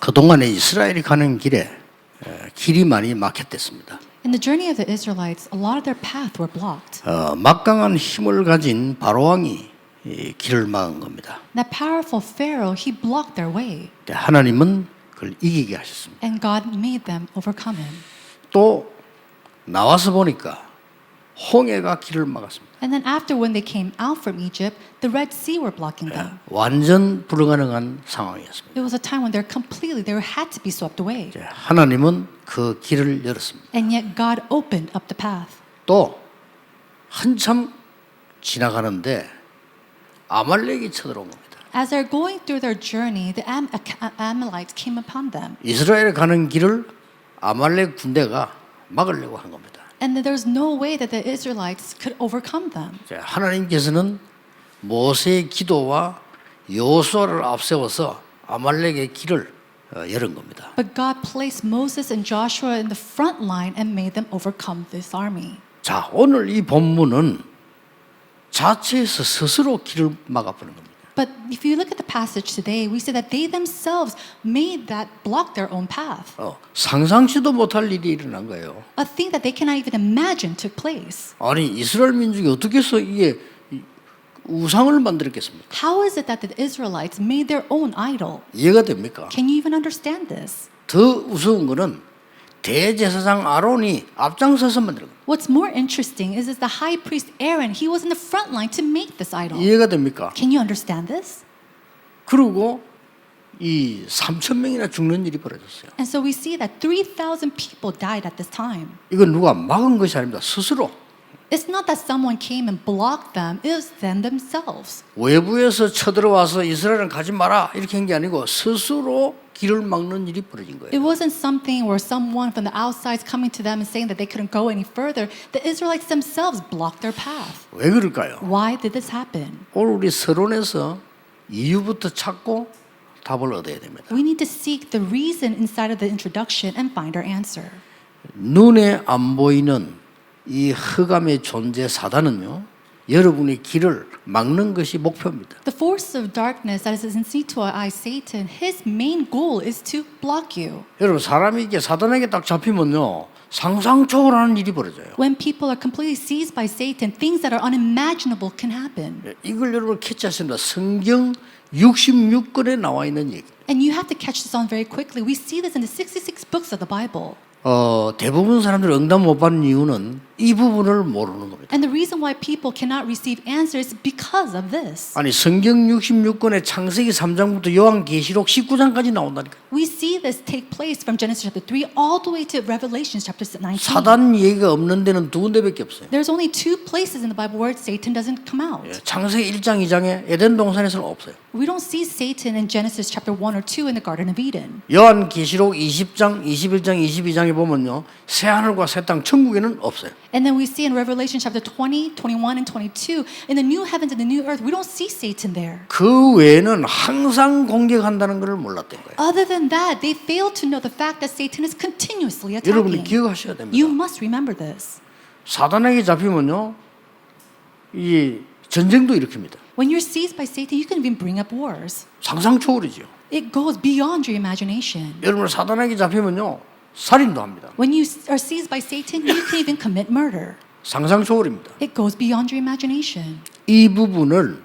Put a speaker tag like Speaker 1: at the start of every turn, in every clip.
Speaker 1: 그동안에 이스라엘이 가는 길에 길이 많이 막혔댔습니다.
Speaker 2: In the journey of the Israelites, a lot of their path were blocked.
Speaker 1: 막강한 힘을 가진 바로왕이 이 길을 막은 겁니다.
Speaker 2: That powerful Pharaoh, he blocked their way,
Speaker 1: 하나님은 그걸 이기게 하셨습니다.
Speaker 2: and God made them overcome him.
Speaker 1: 또 나와서 보니까 홍해가 길을 막았습니다.
Speaker 2: And then after when they came out from Egypt, the Red Sea were blocking them.
Speaker 1: 완전 불가능한 상황이었습니다.
Speaker 2: It was a time when they had to be swept away.
Speaker 1: 하나님은 그 길을 열었습니다.
Speaker 2: And yet God opened up the path.
Speaker 1: 또 한참 지나가는데 아말렉이 쳐들어온 겁니다.
Speaker 2: As they're going through their journey, the Amalekites came upon them.
Speaker 1: 이스라엘 가는 길을 아말렉 군대가 막으려고 한 겁니다.
Speaker 2: And there's no way that the Israelites could overcome them.
Speaker 1: 하나님께서는 모세의 기도와 여호수아를 앞세워서 아말렉의 길을 열은 겁니다.
Speaker 2: But God placed Moses and Joshua in the front line and made them overcome this army.
Speaker 1: 자, 오늘 이 본문은 자체에서 스스로 길을 막아보는 겁니다.
Speaker 2: But if you look at the passage today, we see that they themselves made that block their own path.
Speaker 1: 상상치도 못할 일이 일어난 거예요.
Speaker 2: A thing that they cannot even imagine took place.
Speaker 1: 아니 이스라엘 민족이 어떻게 해서 이게 우상을 만들었겠습니까?
Speaker 2: How is it that the Israelites made their own idol?
Speaker 1: 이해가 됩니까?
Speaker 2: Can you even understand this?
Speaker 1: 더 우스운 거는 대제사장 아론이 앞장서서 만든 거예요.
Speaker 2: What's more interesting is the high priest Aaron, he was in the front line to make this idol.
Speaker 1: 이해가 됩니까?
Speaker 2: Can you understand this?
Speaker 1: 그리고 이 3,000명이나 죽는 일이 벌어졌어요.
Speaker 2: And so we see that 3,000 people died at this time.
Speaker 1: 이건 누가 막은 것이 아닙니다. 스스로.
Speaker 2: It's not that someone came and blocked them, it was them themselves.
Speaker 1: 외부에서 쳐들어와서 이스라엘은 가지 마라 이렇게 한 게 아니고 스스로 길을 막는 일이 벌어진 거예요.
Speaker 2: It wasn't something where someone from the outside is coming to them and saying that they couldn't go any further. The Israelites themselves blocked their path.
Speaker 1: 왜 그럴까요?
Speaker 2: Why did this happen?
Speaker 1: 오늘 우리 서론에서 이유부터 찾고 답을 얻어야 됩니다.
Speaker 2: We need to seek the reason inside of the introduction and find our answer.
Speaker 1: 눈에 안 보이는 이 흑암의 존재 사단은요, 여러분의 길을 막는 것이 목표입니다.
Speaker 2: The force of darkness that is unseen to our eyes, Satan, his main goal is to block you.
Speaker 1: 여러분 사람이 이게 사단에게 딱 잡히면요, 상상 초월하는 일이 벌어져요.
Speaker 2: When people are completely seized by Satan, things that are unimaginable can happen.
Speaker 1: 이걸 여러분 캐치하십니다. 성경 66권에 나와 있는 얘기.
Speaker 2: And you have to catch this on very quickly. We see this in the 66 books of the Bible.
Speaker 1: 대부분 사람들이 응답 못 받는 이유는 이 부분을 모르는 겁니다.
Speaker 2: And the reason why people cannot receive answers is because of this.
Speaker 1: 아니 성경 66권의 창세기 3장부터 요한계시록 19장까지 나온다니까.
Speaker 2: We see this take place from Genesis chapter 3 all the way to Revelation chapter 19.
Speaker 1: 사단 얘기가 없는 데는 두 군데밖에 없어요.
Speaker 2: There's only two places in the Bible where Satan doesn't come out.
Speaker 1: 창세기 1장 2장에 에덴 동산에서는 없어요.
Speaker 2: We don't see Satan in Genesis chapter 1 or 2 in the Garden of Eden.
Speaker 1: 요한계시록 20장, 21장, 22장에 보면요. 새 하늘과 새 땅 천국에는 없어요.
Speaker 2: And then we see in Revelation chapter 20, 21 and 22 in the new heavens and the new earth we don't see Satan there.
Speaker 1: 그 외에는 항상 공격한다는 것을 몰랐던 거예요.
Speaker 2: Other than that, they fail to know the fact that Satan is continuously
Speaker 1: 여러분이
Speaker 2: attacking.
Speaker 1: 기억하셔야 됩니다.
Speaker 2: You must remember this.
Speaker 1: 사단에게 잡히면요. 이 전쟁도 일으킵니다.
Speaker 2: When you're seized by Satan, you can even bring up wars.
Speaker 1: 상상 초월이죠.
Speaker 2: It goes beyond your imagination.
Speaker 1: 여러분 사단에게 잡히면요. 살인도 합니다.
Speaker 2: When you are seized by Satan, you can even commit murder.
Speaker 1: 상상 초월입니다.
Speaker 2: It goes beyond your imagination.
Speaker 1: 이 부분을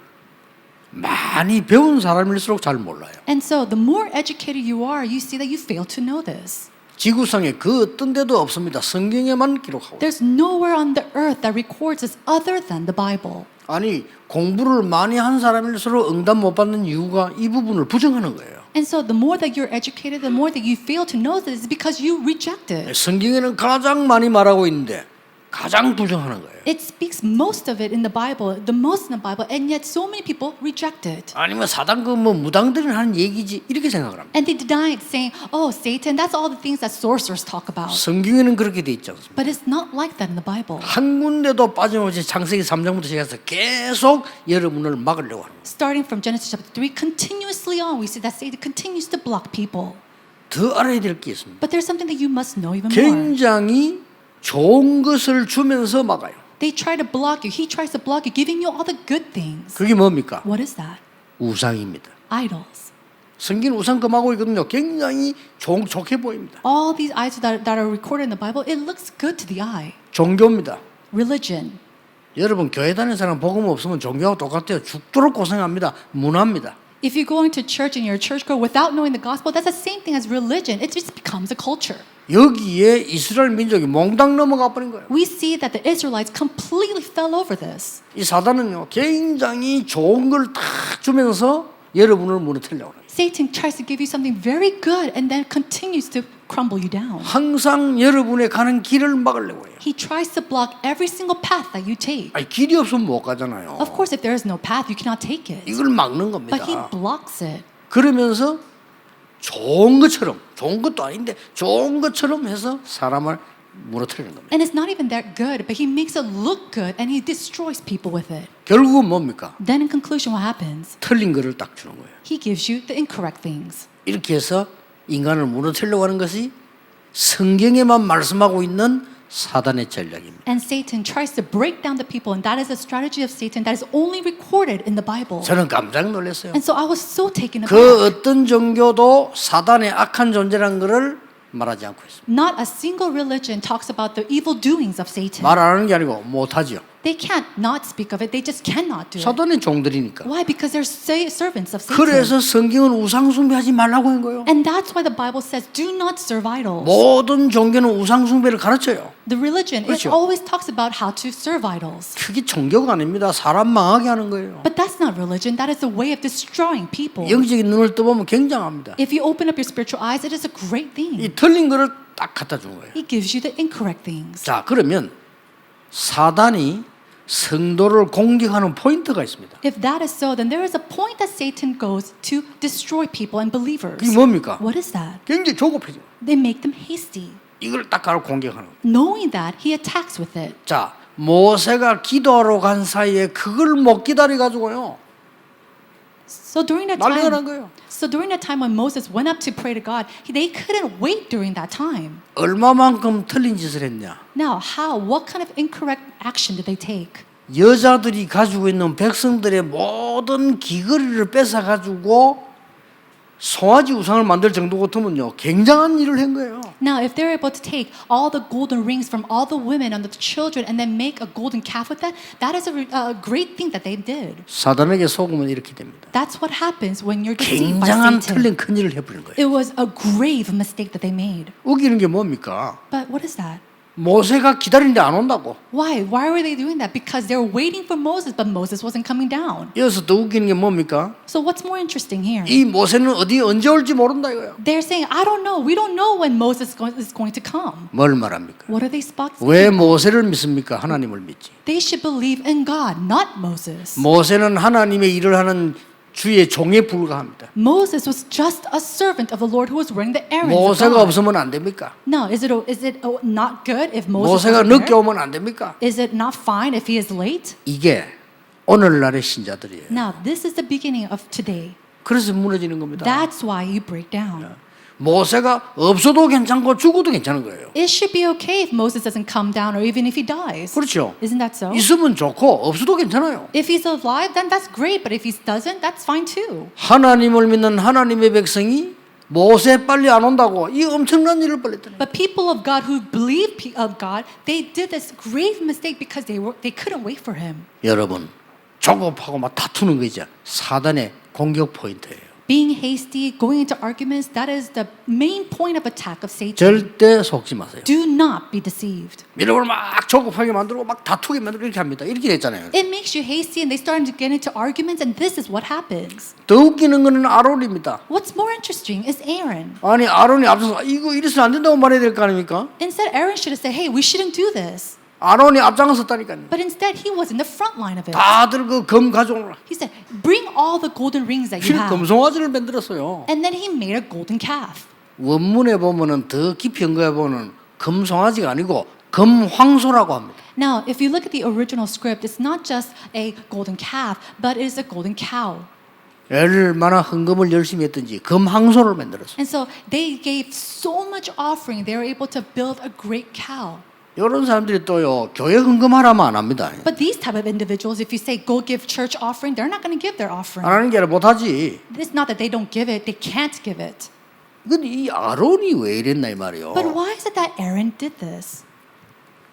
Speaker 1: 많이 배운 사람일수록 잘 몰라요.
Speaker 2: And so the more educated you are, you see that you fail to know this.
Speaker 1: 지구상에 그 어떤 데도 없습니다. 성경에만 기록하고.
Speaker 2: There's nowhere on the earth that records this other than the Bible.
Speaker 1: 아니 공부를 많이 한 사람일수록 응답 못 받는 이유가 이 부분을 부정하는 거예요.
Speaker 2: And so the more that you're educated, the more that you fail to know this is because you reject it.
Speaker 1: 성경에는 가장 많이 말하고 있는데 가장 부정하는 거예요.
Speaker 2: It speaks most of it in the Bible, the most in the Bible, and yet so many people reject it.
Speaker 1: 아니면 사단 그 뭐 무당들이 하는 얘기지 이렇게 생각을 합니다.
Speaker 2: And they deny it, saying, "Oh, Satan, that's all the things that sorcerers talk about."
Speaker 1: 성경에는 그렇게 돼 있지 않습니다.
Speaker 2: But it's not like that in the Bible.
Speaker 1: 한 군데도 빠짐없이 창세기 3장부터 시작해서 계속 여러분을 막으려고 하는 거예요.
Speaker 2: Starting from Genesis chapter 3, continuously on, we see that Satan continues to block people.
Speaker 1: 더 알아야 될 게 있습니다.
Speaker 2: But there's something that you must know even more.
Speaker 1: 굉장히 좋은 것을 주면서 막아요.
Speaker 2: They try to block you. He tries to block you, giving you all the good things.
Speaker 1: 그게 뭡니까?
Speaker 2: What is that?
Speaker 1: 우상입니다.
Speaker 2: Idols.
Speaker 1: 성경 우상 금하고 있거든요. 굉장히 좋게 보입니다.
Speaker 2: All these idols that are recorded in the Bible, it looks good to the eye.
Speaker 1: 종교입니다.
Speaker 2: Religion.
Speaker 1: 여러분 교회 다니는 사람 복음 없으면 종교하고 똑같아요. 죽도록 고생합니다. 문화입니다.
Speaker 2: If you're going to church and you're a churchgoer without knowing the gospel, that's the same thing as religion. It just becomes a culture.
Speaker 1: 여기에 이스라엘 민족이 몽땅 넘어가 버린 거예요.
Speaker 2: We see that the Israelites completely fell over this.
Speaker 1: 이 사단은요 굉장히 좋은 걸 다 주면서 여러분을 무너뜨리려고 해요.
Speaker 2: Satan tries to give you something very good and then continues to crumble you down.
Speaker 1: 항상 여러분의 가는 길을 막으려고 해요.
Speaker 2: He tries to block every single path that you take.
Speaker 1: 아니, 길이 없으면 못 가잖아요.
Speaker 2: Of course, if there is no path, you cannot take it.
Speaker 1: 이걸 막는 겁니다.
Speaker 2: But he blocks it.
Speaker 1: 그러면서 좋은 것처럼 좋은 것도 아닌데 좋은 것처럼 해서 사람을 무너뜨리는 겁니다.
Speaker 2: And it's not even that good, but he makes it look good and he destroys people with it.
Speaker 1: 결국은 뭡니까?
Speaker 2: Then in conclusion, what happens?
Speaker 1: 틀린 거를 딱 주는 거예요.
Speaker 2: He gives you the incorrect things.
Speaker 1: 이렇게 해서 인간을 무너뜨리려고 하는 것이 성경에만 말씀하고 있는 사단의 전략입니다.
Speaker 2: And Satan tries to break down the people, and that is a strategy of Satan that is only recorded in the Bible.
Speaker 1: 저는 깜짝 놀랐어요.
Speaker 2: And so I was so taken aback.
Speaker 1: 그 어떤 종교도 사단의 악한 존재라는 것을 말하지 않고 있습니다.
Speaker 2: Not a single religion talks about the evil doings of Satan.
Speaker 1: 말 안 하는 게 아니고 못하죠.
Speaker 2: They can't not speak of it. They just cannot do it.
Speaker 1: 사단의 종들이니까.
Speaker 2: Why? Because they're servants of Satan.
Speaker 1: 그래서 성경은 우상 숭배하지 말라고 한 거예요.
Speaker 2: And that's why the Bible says, do not serve idols.
Speaker 1: 모든 종교는 우상 숭배를 가르쳐요.
Speaker 2: The religion, it
Speaker 1: 그렇죠.
Speaker 2: always talks about how to serve idols.
Speaker 1: 그게 종교가 아닙니다. 사람 망하게 하는 거예요.
Speaker 2: But that's not religion. That is a way of destroying people.
Speaker 1: 영적인 눈을 떠보면 굉장합니다.
Speaker 2: If you open up your spiritual eyes, it is a great thing.
Speaker 1: 이 틀린 거를 딱 갖다 준 거예요.
Speaker 2: He gives you the incorrect things.
Speaker 1: 자, 그러면 사단이 성도를 공격하는 포인트가 있습니다.
Speaker 2: If that is so, then there is a point that Satan goes to destroy people and believers.
Speaker 1: 그게 뭡니까?
Speaker 2: What is that?
Speaker 1: 굉장히 조급해져.
Speaker 2: They make them hasty.
Speaker 1: 이걸 딱 가로 공격하는 거예요.
Speaker 2: Knowing that, he attacks with it.
Speaker 1: 자, 모세가 기도하러 간 사이에 그걸 못 기다려 가지고요.
Speaker 2: So during that
Speaker 1: 난리가 난
Speaker 2: time,
Speaker 1: 거예요.
Speaker 2: so during that time when Moses went up to pray to God, they couldn't wait during that time.
Speaker 1: 얼마만큼 틀린 짓을 했냐?
Speaker 2: Now, how? What kind of incorrect action did they take?
Speaker 1: 여자들이 가지고 있는 백성들의 모든 귀걸이를 뺏어 가지고 송아지 우상을 만들 정도 같으면요 굉장한 일을 한 거예요.
Speaker 2: Now, if they're able to take all the golden rings from all the women and the children and then make a golden calf with that, that is a great thing that they did.
Speaker 1: 사단에게 속으면 이렇게 됩니다.
Speaker 2: That's what happens when you're deceived by
Speaker 1: 굉장한
Speaker 2: Satan.
Speaker 1: 틀린 큰 일을 해버린 거예요.
Speaker 2: It was a grave mistake that they made.
Speaker 1: 웃기는 게 뭡니까?
Speaker 2: But what is that?
Speaker 1: 모세가 기다리는데 안 온다고.
Speaker 2: Why? Why were they doing that? Because they were waiting for Moses, but Moses wasn't coming down.
Speaker 1: 여기서 더 웃기는 게 뭡니까?
Speaker 2: So what's more interesting here?
Speaker 1: 이 모세는 어디 언제 올지 모른다 이거예요.
Speaker 2: They're saying, I don't know. We don't know when Moses is going to come.
Speaker 1: 뭘 말합니까?
Speaker 2: What are they speaking?
Speaker 1: 왜 모세를 믿습니까? 하나님을 믿지.
Speaker 2: They should believe in God, not Moses.
Speaker 1: 모세는 하나님의 일을 하는 주의 종에 불과합니다.
Speaker 2: Moses was just a servant of the Lord who was running the errands of
Speaker 1: 모세가
Speaker 2: God.
Speaker 1: 없으면 안 됩니까?
Speaker 2: No, is it not good if Moses
Speaker 1: 모세가
Speaker 2: wasn't
Speaker 1: 늦게
Speaker 2: there?
Speaker 1: 오면 안 됩니까?
Speaker 2: Is it not fine if he is late?
Speaker 1: 이게 오늘날의 신자들이에요.
Speaker 2: Now, this is the beginning of today.
Speaker 1: 그래서 무너지는 겁니다.
Speaker 2: That's why you break down.
Speaker 1: 모세가 없어도 괜찮고 죽어도 괜찮은 거예요.
Speaker 2: It should be okay if Moses doesn't come down or even if he dies.
Speaker 1: 그렇죠.
Speaker 2: Isn't that so?
Speaker 1: 있으면 좋고 없어도 괜찮아요.
Speaker 2: If he's alive, then that's great. But if he doesn't, that's fine too.
Speaker 1: 하나님을 믿는 하나님의 백성이 모세 빨리 안 온다고 이 엄청난 일을 벌였더니
Speaker 2: But people of God who believe of God, they did this grave mistake because they couldn't wait for him.
Speaker 1: 여러분 조급하고 막 다투는 거 있죠. 사단의 공격 포인트예요.
Speaker 2: Being hasty, going into arguments, that is the main point of attack of Satan.
Speaker 1: 절대 속지 마세요.
Speaker 2: Do not be deceived.
Speaker 1: 여러분을 막 조급하게 만들고 막 다투게 만들고 이렇게 합니다. 이렇게 됐잖아요.
Speaker 2: It makes you hasty and they start to get into arguments and this is what happens.
Speaker 1: 더 웃기는 거는 아론입니다.
Speaker 2: What's more interesting is Aaron.
Speaker 1: 아니 아론이 앞서서 이거 이래서는 안 된다고 말해야 될 거 아닙니까?
Speaker 2: Instead, Aaron should have said, hey, we shouldn't do this.
Speaker 1: 아론이 앞장섰다니까요.
Speaker 2: But instead, he was in the front line of it.
Speaker 1: 다들 그 검 가져오라.
Speaker 2: He said, bring all the golden rings that you
Speaker 1: 실
Speaker 2: have.
Speaker 1: 금송아지를 만들었어요.
Speaker 2: And then he made a golden calf.
Speaker 1: 원문에 보면은 더 깊이 연구해 보면 금송아지가 아니고 금황소라고 합니다.
Speaker 2: Now, if you look at the original script, it's not just a golden calf, but it is a golden cow.
Speaker 1: 얼마나 헌금을 열심히 했든지 금황소를 만들었어요.
Speaker 2: And so they gave so much offering, they were able to build a great cow.
Speaker 1: 이런 사람들이 또요 교회 헌금하라면 안 합니다.
Speaker 2: But these type of individuals, if you say go give church offering, they're not going to give their offering.
Speaker 1: 안 하는 게 아니라 못하지.
Speaker 2: It's not that they don't give it; they can't give it.
Speaker 1: 근데 이 아론이 왜 이랬나 이 말이요.
Speaker 2: But why is it that Aaron did this?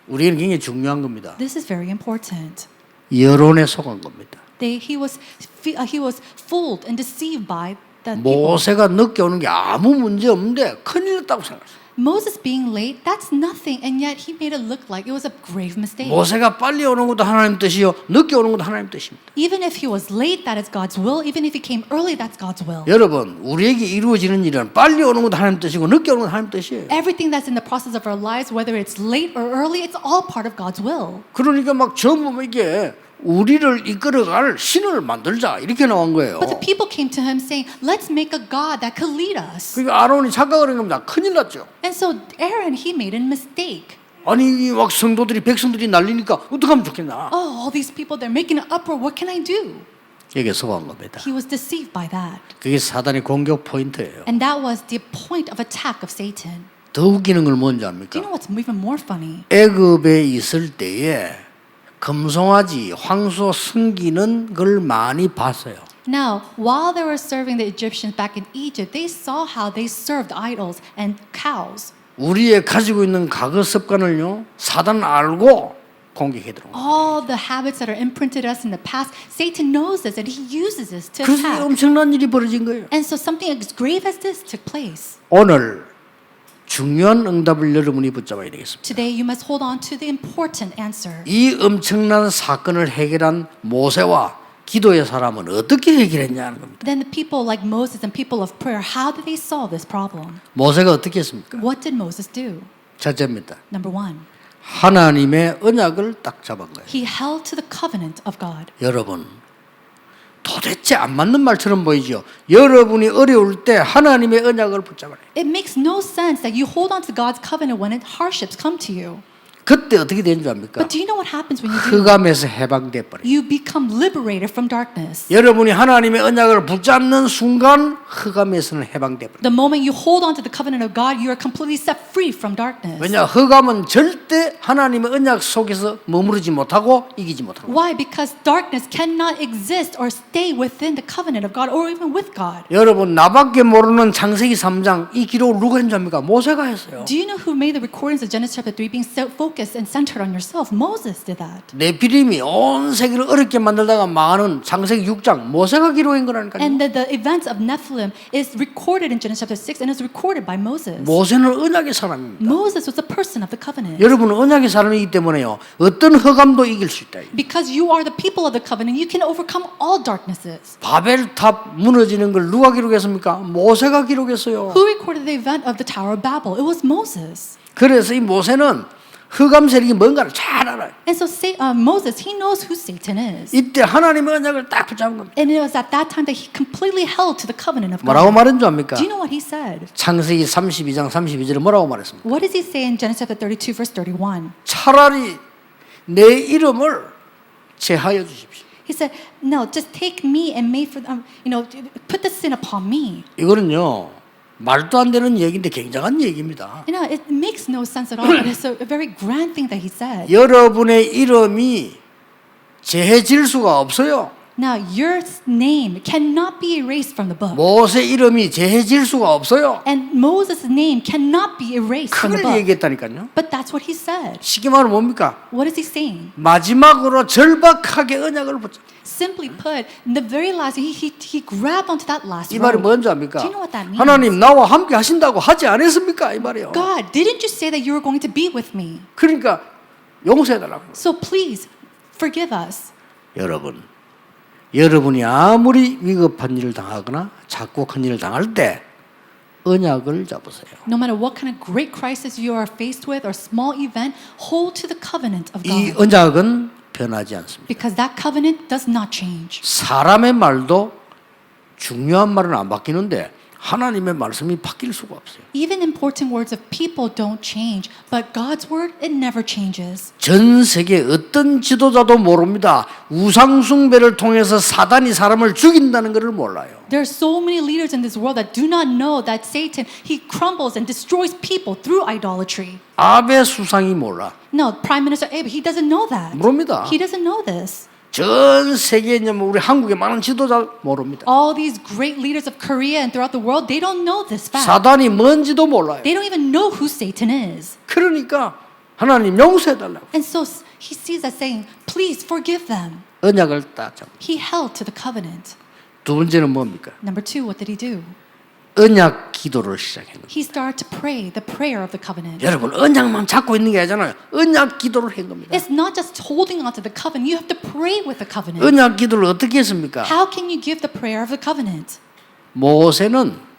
Speaker 1: 우리에게 굉장히 중요한 겁니다.
Speaker 2: This is very important.
Speaker 1: 여론에 속은 겁니다.
Speaker 2: He was fooled and deceived by the people.
Speaker 1: 모세가 늦게 오는 게 아무 문제 없는데 큰일 났다고 생각했어요.
Speaker 2: Moses being late, that's nothing, and yet he made it look like it was a grave mistake.
Speaker 1: 모세가 빨리 오는 것도 하나님 뜻이요, 늦게 오는 것도 하나님 뜻입니다.
Speaker 2: Even if he was late, that is God's will. Even if he came early, that's God's will.
Speaker 1: 여러분, 우리에게 이루어지는 일은 빨리 오는 것도 하나님 뜻이고 늦게 오는 것도 하나님 뜻이에요.
Speaker 2: Everything that's in the process of our lives, whether it's late or early, it's all part of God's will.
Speaker 1: 그러니까 막 전부 이게 우리를 이끌어갈 신을 만들자 이렇게 나온 거예요.
Speaker 2: But the people came to him saying, "Let's make a God that could lead us."
Speaker 1: 그러니까 아론이 착각을 한 겁니다. 큰일 났죠.
Speaker 2: And so Aaron, he made a mistake.
Speaker 1: 아니 막 성도들이 백성들이 난리니까 어떻게 하면 좋겠나?
Speaker 2: Oh, all these people, they're making an uproar. What can I do?
Speaker 1: 여기에 속은 겁니다.
Speaker 2: He was deceived by that.
Speaker 1: 그게 사단의 공격 포인트예요.
Speaker 2: And that was the point of attack of Satan.
Speaker 1: 더 웃기는 걸 뭔지
Speaker 2: Do
Speaker 1: 압니까?
Speaker 2: you know what's even more funny?
Speaker 1: 애굽에 있을 때에 금송아지 황소 숨기는 걸 많이 봤어요.
Speaker 2: Now, while they were serving the Egyptians back in Egypt, they saw how they served idols and cows.
Speaker 1: 우리의 가지고 있는 과거 습관을요 사단 알고 공격해 들어온 거예요.
Speaker 2: All the habits that are imprinted us in the past, Satan knows this and he uses this to
Speaker 1: 그래서
Speaker 2: attack.
Speaker 1: 엄청난 일이 벌어진 거예요.
Speaker 2: And so something as grave as this took place.
Speaker 1: 오늘 중요한 응답을 여러분이 붙잡아야 되겠습니다.
Speaker 2: Today, you must hold on to the important answer.
Speaker 1: 이 엄청난 사건을 해결한 모세와 기도의 사람은 어떻게 해결했냐는 겁니다.
Speaker 2: Then the people like Moses and people of prayer, how did they solve this problem?
Speaker 1: 모세가 어떻게 했습니까?
Speaker 2: What did Moses do?
Speaker 1: 첫째입니다.
Speaker 2: Number one,
Speaker 1: 하나님의 언약을 딱 잡은 거예요.
Speaker 2: he held to the covenant of God.
Speaker 1: 여러분, 도대체 안 맞는 말처럼 보이죠. 여러분이 어려울 때 하나님의 언약을 붙잡아야 해요.
Speaker 2: It makes no sense that you hold on to God's covenant when hardships come to you.
Speaker 1: 그때 어떻게 되는 줄 압니까?
Speaker 2: But do you know what happens when you do?
Speaker 1: 흑암에서 해방돼 버려요.
Speaker 2: You become liberated from darkness.
Speaker 1: 여러분이 하나님의 언약을 붙잡는 순간 흑암에서는 해방돼 버려요.
Speaker 2: The moment you hold on to the covenant of God, you are completely set free from darkness.
Speaker 1: 왜냐? 흑암은 절대 하나님의 언약 속에서 머무르지 못하고 이기지 못하고.
Speaker 2: Why? Because darkness cannot exist or stay within the covenant of God or even with God.
Speaker 1: 여러분 나밖에 모르는 창세기 3장 이 기록을 누가 했는지 압니까? 모세가 했어요.
Speaker 2: Do you know who made the recordings of Genesis chapter 3 being so focused and centered on yourself? Moses did that.
Speaker 1: 네피림이 온 세계를 어렵게 만들다가 망하는 창세기 6장 모세가 기록한 거라니까요.
Speaker 2: And the events of Nephilim is recorded in Genesis chapter 6 and is recorded by Moses.
Speaker 1: 모세는 언약의 사람입니다.
Speaker 2: Moses was a person of the covenant.
Speaker 1: 여러분은 언약의 사람이기 때문에요. 어떤 흑암도 이길 수 있다.
Speaker 2: Because you are the people of the covenant, you can overcome all darknesses.
Speaker 1: 바벨탑 무너지는 걸 누가 기록했습니까? 모세가 기록했어요.
Speaker 2: Who recorded the event of the Tower of Babel? It was Moses.
Speaker 1: 그래서 이 모세는 흑암 세력이 뭔가를 잘 알아요.
Speaker 2: And so Moses, he knows who Satan is.
Speaker 1: 이때 하나님의 언약을 딱 붙잡은 겁니다.
Speaker 2: And it was at that time that he completely held to the covenant of
Speaker 1: 뭐라고
Speaker 2: God.
Speaker 1: 말한 줄 압니까?
Speaker 2: Do you know what he said?
Speaker 1: 창세기 32장 32절에 뭐라고 말했습니까?
Speaker 2: What does he say in Genesis chapter 32 verse 31?
Speaker 1: 차라리 내 이름을 제하여 주십시오.
Speaker 2: He said, "No, just take me and make for put the sin upon me."
Speaker 1: 이거는요 말도 안 되는 얘기인데 굉장한 얘기입니다.
Speaker 2: You know, it makes no sense at all, but it's a very grand thing that he said.
Speaker 1: 여러분의 이름이 제해질 수가 없어요.
Speaker 2: Now, your name cannot be erased from the book.
Speaker 1: 모세 이름이 제해질 수가 없어요.
Speaker 2: And Moses' name cannot be erased from the
Speaker 1: 그걸
Speaker 2: book.
Speaker 1: 얘기했다니까요.
Speaker 2: But that's what he said.
Speaker 1: 쉽게 말하면 뭡니까?
Speaker 2: What is he saying?
Speaker 1: 마지막으로 절박하게 언약을 붙잡.
Speaker 2: Simply put, in the very last, he grabbed onto that last
Speaker 1: 이 말이
Speaker 2: rope.
Speaker 1: 뭔지 압니까?
Speaker 2: Do you know what that means?
Speaker 1: 하나님 나와 함께 하신다고 하지 않았습니까? 이 말이요.
Speaker 2: God, didn't you say that you were going to be with me?
Speaker 1: 그러니까 용서해달라고.
Speaker 2: So please, forgive us.
Speaker 1: 여러분이 아무리 위급한 일을 당하거나 작고 큰 일을 당할 때 언약을 잡으세요.
Speaker 2: No matter what kind of great crisis you are faced with or small event, hold to the covenant of
Speaker 1: 이
Speaker 2: God.
Speaker 1: 언약은 변하지 않습니다.
Speaker 2: Because that covenant does not change.
Speaker 1: 사람의 말도 중요한 말은 안 바뀌는데 하나님의 말씀이 바뀔 수가 없어요.
Speaker 2: Even important words of people don't change, but God's word, it never changes.
Speaker 1: 전 세계 어떤 지도자도 모릅니다. 우상 숭배를 통해서 사단이 사람을 죽인다는 것을 몰라요.
Speaker 2: There are so many leaders in this world that do not know that Satan, he crumbles and destroys people through idolatry.
Speaker 1: 아베 수상이 몰라.
Speaker 2: No, Prime Minister Abe, he doesn't know that.
Speaker 1: 모릅니다.
Speaker 2: He doesn't know this.
Speaker 1: 전 세계에 있는 우리 한국의 많은 지도자 모릅니다.
Speaker 2: All these great leaders of Korea and throughout the world, they don't know this fact.
Speaker 1: 사단이 뭔지도 몰라요.
Speaker 2: They don't even know who Satan is.
Speaker 1: 그러니까 하나님 용서해달라고.
Speaker 2: And so he sees us saying, please forgive them.
Speaker 1: 언약을 딱 잡고.
Speaker 2: He held to the covenant.
Speaker 1: 두 번째는 뭡니까?
Speaker 2: Number two, what did he do?
Speaker 1: 언약 기도를 시작했는 거예요.
Speaker 2: He started to pray the prayer of the covenant.
Speaker 1: 여러분 언약만 잡고 있는 게 아니잖아요. 언약 기도를 한 겁니다.
Speaker 2: It's not just holding on to the covenant. You have to pray with the covenant.
Speaker 1: 언약 기도를 어떻게 했습니까?
Speaker 2: How can you give the prayer of the covenant?
Speaker 1: 모세는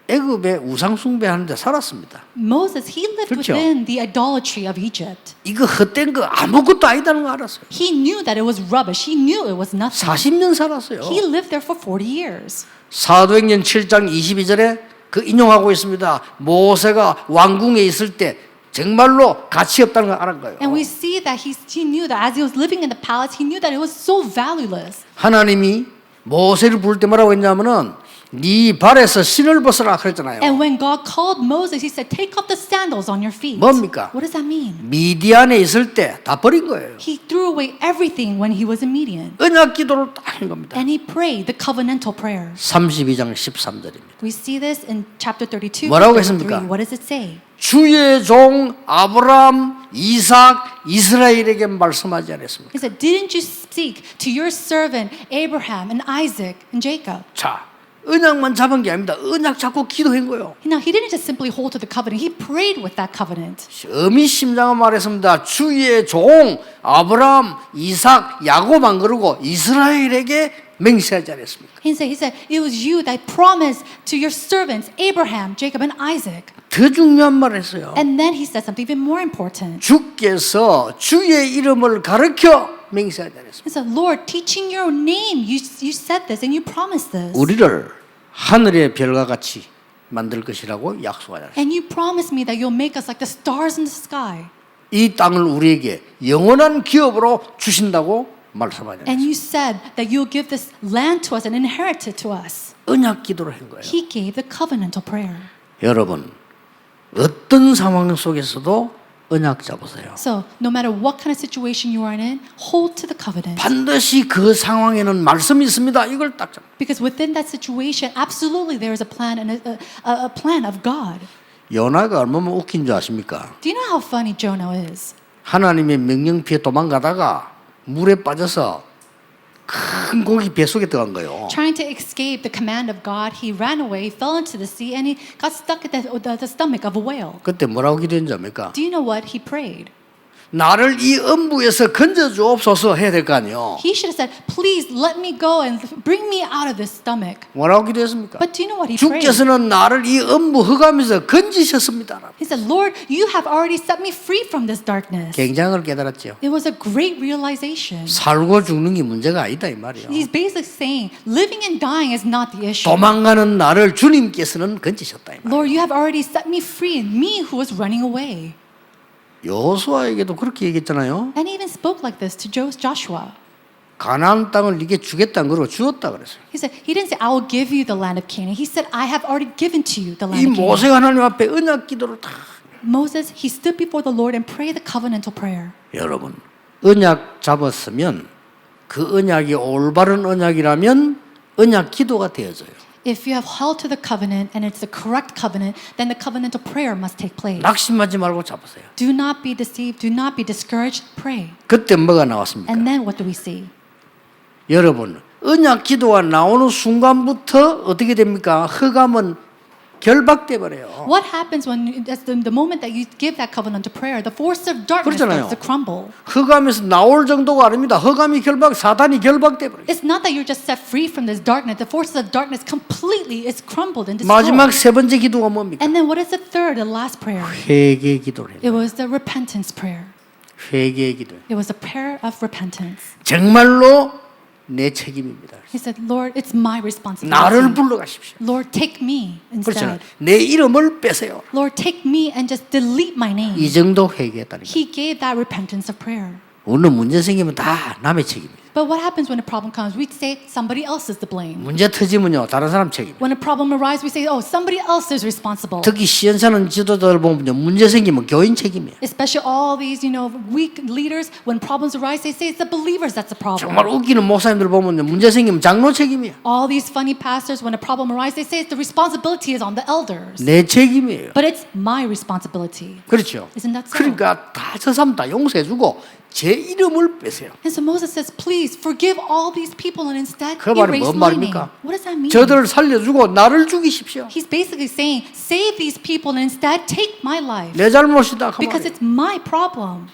Speaker 1: 애굽의 우상 숭배하는데 살았습니다.
Speaker 2: Moses, he lived
Speaker 1: 그렇죠.
Speaker 2: within the idolatry of Egypt.
Speaker 1: 이거 헛된 거 아무것도 아니다는 거 알았어요.
Speaker 2: He knew that it was rubbish. He knew it was nothing.
Speaker 1: 40년 살았어요.
Speaker 2: He lived there for 40 years.
Speaker 1: 사도행전 7장 22절에 그 인용하고 있습니다. 모세가 왕궁에 있을 때 정말로 가치 없다는 걸 알은 거예요.
Speaker 2: And we see that he knew that as he was living in the palace, he knew that it was so valueless.
Speaker 1: 하나님이 모세를 부를 때 뭐라고 했냐면은 네 발에서 신을 벗어라 그랬잖아요.
Speaker 2: And when God called Moses, he said, take off the sandals on your feet.
Speaker 1: 뭡니까?
Speaker 2: What does that mean?
Speaker 1: 미디안에 있을 때 다 버린 거예요.
Speaker 2: He threw away everything when he was in Midian.
Speaker 1: 언약 기도를 딱 한 겁니다.
Speaker 2: And he prayed the covenantal prayer.
Speaker 1: 32장 13절입니다.
Speaker 2: We see this in chapter 32.
Speaker 1: 뭐라고
Speaker 2: verse
Speaker 1: 했습니까?
Speaker 2: 33. What does it say?
Speaker 1: 주의 종 아브람, 이삭, 이스라엘에게 말씀하지 않았습니까?
Speaker 2: He said, didn't you speak to your servant Abraham and Isaac and Jacob?
Speaker 1: 자, 언약만 잡은 게 아닙니다. 언약 잡고 기도한 거예요.
Speaker 2: Now, he didn't just simply hold to the covenant. He prayed with that covenant.
Speaker 1: 의미심장한 말했습니다. 주의 종 아브람, 이삭, 야곱 안 그러고 이스라엘에게 맹세하지 않았습니까?
Speaker 2: He said, it was you that promised to your servants Abraham, Jacob, and Isaac.
Speaker 1: 더 중요한 말을 했어요.
Speaker 2: And then he said something even more important.
Speaker 1: 주께서 주의 이름을 가르쳐 맹세하지 않았습니까?
Speaker 2: He said, Lord, teaching your name, you said this and you promised this.
Speaker 1: 우리를 하늘의 별과 같이 만들 것이라고 약속하지 않았습니까?
Speaker 2: And you promised me that you'll make us like the stars in the sky.
Speaker 1: 이 땅을 우리에게 영원한 기업으로 주신다고 말씀하지
Speaker 2: And
Speaker 1: 않았습니까?
Speaker 2: you said that you'll give this land to us and inherit it to us.
Speaker 1: 언약 기도를 한 거예요.
Speaker 2: He gave the covenantal prayer.
Speaker 1: 여러분 어떤 상황 속에서도 언약 잡으세요.
Speaker 2: So, no matter what kind of situation you are in, hold to the covenant.
Speaker 1: 반드시 그 상황에는 말씀이 있습니다. 이걸 딱 잡.
Speaker 2: Because within that situation, absolutely there is a plan and a plan of God.
Speaker 1: 요나가 얼마나 웃긴 줄 아십니까?
Speaker 2: Do you know how funny Jonah is?
Speaker 1: 하나님의 명령 피해 도망가다가 물에 빠져서 큰 고기 뱃속에 들어간 거예요.
Speaker 2: Trying to escape the command of God, he ran away, fell into the sea, and he got stuck at the stomach of a whale.
Speaker 1: 그때 뭐라고 기도했는지 압니까?
Speaker 2: Do you know what he prayed?
Speaker 1: 나를 이 음부에서 건져주옵소서 해야 될 거 아니에요.
Speaker 2: He should have said, please let me go and bring me out of this stomach.
Speaker 1: 뭐라고 기도했습니까?
Speaker 2: But do you know what he prayed?
Speaker 1: 주께서는 나를 이 음부 흑암에서 건지셨습니다.
Speaker 2: He said, Lord, you have already set me free from this darkness.
Speaker 1: 굉장을 깨달았죠.
Speaker 2: It was a great realization.
Speaker 1: 살고 죽는 게 문제가 아니다 이 말이에요.
Speaker 2: He's basically saying, living and dying is not the issue.
Speaker 1: 도망가는 나를 주님께서는 건지셨다 이 말이에요.
Speaker 2: Lord, you have already set me free, and me who was running away.
Speaker 1: 여호수아에게도 그렇게 얘기했잖아요.
Speaker 2: And he even spoke like this to Joshua.
Speaker 1: 가나안 땅을 네게 주겠다는 거로 주었다 그랬어요.
Speaker 2: He said, he didn't say, I will give you the land of Canaan. He said, I have already given to you the
Speaker 1: 이
Speaker 2: land of Canaan.
Speaker 1: 모세가 하나님 앞에 언약 기도를 다.
Speaker 2: Moses, he stood before the Lord and prayed the covenantal prayer.
Speaker 1: 여러분 언약 잡았으면 그 언약이 올바른 언약이라면 언약 기도가 되어져요.
Speaker 2: If you have held to the covenant and it's the correct covenant, then the covenantal prayer must take place.
Speaker 1: 낙심하지 말고 잡으세요.
Speaker 2: Do not be deceived. Do not be discouraged. Pray.
Speaker 1: 그때 뭐가 나왔습니까?
Speaker 2: And then what do we see?
Speaker 1: 여러분 언약 기도가 나오는 순간부터 어떻게 됩니까? 흑암은 결박돼 버려요.
Speaker 2: What happens when that's the moment that you give that covenantal prayer, the force of darkness
Speaker 1: 그렇잖아요.
Speaker 2: starts to crumble.
Speaker 1: 흑암에서 나올 정도가 아닙니다. 흑암이 결박, 사단이 결박돼 버려요.
Speaker 2: It's not that you're just set free from this darkness. The forces of darkness completely is crumbled and destroyed.
Speaker 1: 마지막 세 번째 기도가 뭡니까?
Speaker 2: And then what is the third, the last prayer?
Speaker 1: 회개 기도를 해요.
Speaker 2: It was the repentance prayer.
Speaker 1: 회개 기도.
Speaker 2: It was a prayer of repentance.
Speaker 1: 정말로 내 책임입니다.
Speaker 2: He said, Lord, it's my responsibility.
Speaker 1: 나를 불러가십시오.
Speaker 2: Lord, take me
Speaker 1: 그렇잖아요.
Speaker 2: instead.
Speaker 1: 내 이름을 빼세요.
Speaker 2: Lord, take me and just delete my name.
Speaker 1: 이 정도 회개했다니까.
Speaker 2: He gave that repentance of prayer.
Speaker 1: 오늘 문제 생기면 다 남의 책임입니다.
Speaker 2: But what happens when a problem comes? We say somebody else is the blame.
Speaker 1: 문제 터지면요 다른 사람 책임.
Speaker 2: When a problem arises, we say, oh, somebody else is responsible.
Speaker 1: 특히 시연사는 지도자들 보면요 문제 생기면 교인 책임이에요.
Speaker 2: Especially all these, weak leaders, when problems arise, they say it's the believers that's the problem.
Speaker 1: 정말 웃기는 목사님들 보면요 문제 생기면 장로 책임이야.
Speaker 2: All these funny pastors, when a problem arises, they say it's the responsibility is on the elders.
Speaker 1: 내 책임이에요.
Speaker 2: But it's my responsibility.
Speaker 1: 그렇죠.
Speaker 2: Isn't that so?
Speaker 1: 그러니까 다 저 사람 다 용서해주고 제 이름을 빼세요.
Speaker 2: And so Moses says, please forgive all these people and instead
Speaker 1: 그 말이
Speaker 2: erase
Speaker 1: 뭔
Speaker 2: my name.
Speaker 1: 말입니까?
Speaker 2: What does that mean?
Speaker 1: 저들을 살려주고 나를 죽이십시오.
Speaker 2: He's basically saying, save these people and instead take my life.
Speaker 1: 내 잘못이다. 그
Speaker 2: Because
Speaker 1: 말이에요.
Speaker 2: it's my problem.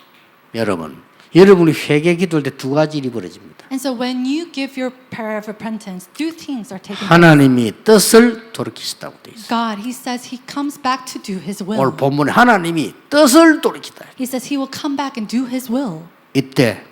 Speaker 1: 여러분이 회개 기도할 때 두 가지 일이 벌어집니다.
Speaker 2: And so when you give your prayer of repentance, two things are taken place.
Speaker 1: 하나님이 뜻을 돌이키시다고 돼 있어요.
Speaker 2: God, he says he comes back to do his
Speaker 1: 오늘
Speaker 2: will.
Speaker 1: 본문에 하나님이 뜻을 돌이키다.
Speaker 2: He says he will come back and do his will.
Speaker 1: 이때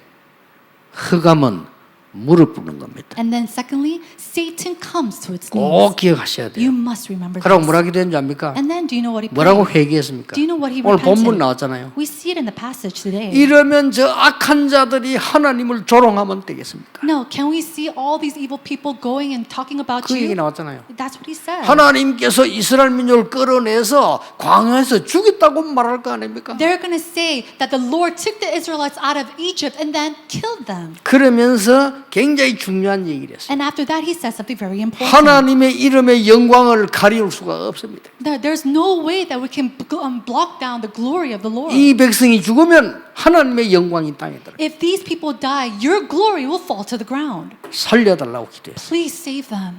Speaker 1: 흑암은 무릎 꿇는 겁니다.
Speaker 2: And then secondly, Satan comes to its
Speaker 1: 꼭
Speaker 2: knees.
Speaker 1: 기억하셔야
Speaker 2: You
Speaker 1: 돼요.
Speaker 2: must remember
Speaker 1: 그러고
Speaker 2: this.
Speaker 1: 뭐라 기도했는지 압니까?
Speaker 2: And then do you know what he
Speaker 1: 뭐라고
Speaker 2: prayed?
Speaker 1: 회개했습니까?
Speaker 2: Do you know what he
Speaker 1: 오늘 본문
Speaker 2: repented?
Speaker 1: 나왔잖아요.
Speaker 2: We see it in the passage today.
Speaker 1: 이러면 저 악한 자들이 하나님을 조롱하면 되겠습니까?
Speaker 2: No, can we see all these evil people going and talking about
Speaker 1: 그 얘기
Speaker 2: you?
Speaker 1: 나왔잖아요.
Speaker 2: That's what he said.
Speaker 1: 하나님께서 이스라엘 민족을 끌어내서 광야에서 죽였다고 말할 거 아닙니까?
Speaker 2: They're going to say that the Lord took the Israelites out of Egypt and then killed them.
Speaker 1: 그러면서 굉장히 중요한 얘기를 했어요.
Speaker 2: And after that, he says something very important.
Speaker 1: 하나님의 이름의 영광을 가리울 수가 없습니다.
Speaker 2: There's no way that we can block down the glory of the Lord.
Speaker 1: 이 백성이 죽으면 하나님의 영광이 땅에 들어.
Speaker 2: If these people die, your glory will fall to the ground.
Speaker 1: 살려달라고 기도했어요.
Speaker 2: Please save them.